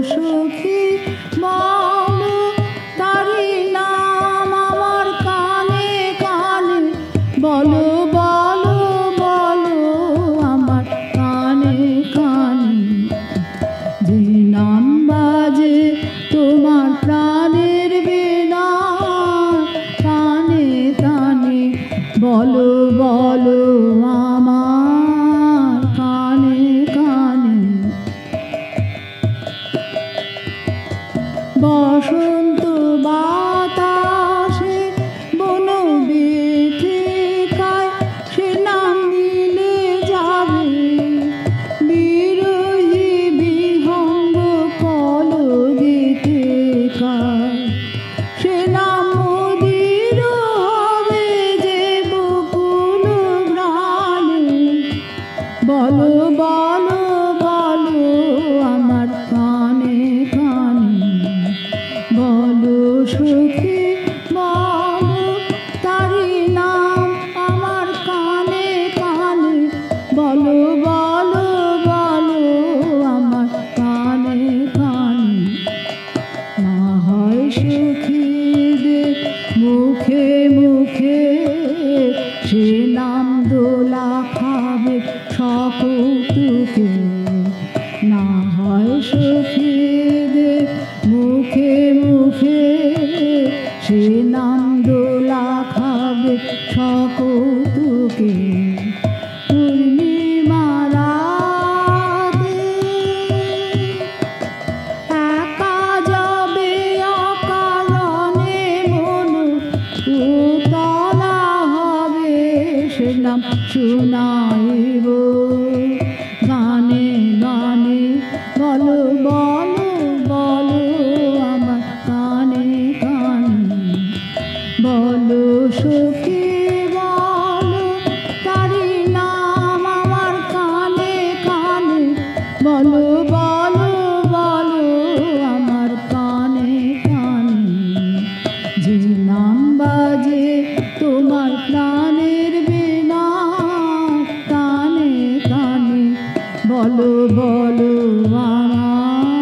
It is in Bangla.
সখী বলো তারি নাম আমার কানে কানে বলো বলো বলো আমার কানে কানে যে নাম বাজে তোমার প্রাণের বেদা কানে কানে বলো বলো আমার কানে কানে বসন্ত বাতাসে বন বেথিকায় সে নাম নিলে যাবে বিরহী বিহঙ্গ কল গীতিকায় সে নাম মদির হবে যে বকুল গ্রাণে বলো বলো বলো আমার কানে কানে বলো সখী বলো তারি নাম আমার কানে কানে বলো বলো বলো আমার কানে কানে না হয় সখীদের মুখে মুখে সে নাম দোলা খাবে সকৌতুকে না হয় সখীদের মুখে মুখে সে নাম দোলা খাবে সকৌতুকে পূর্ণিমা রাতে একা যাবে অকারণে মন উতলা হবে সে নাম শুনাইব গানে গানে বলো বলো বলো আমার কানে কানে বলো সখী বলো তারি নাম আমার কানে কানে বলো বলো বলো আমার কানে কানে যে নাম বাজে তোমার প্রাণের বিনা কানে কানে বলো বলো আমার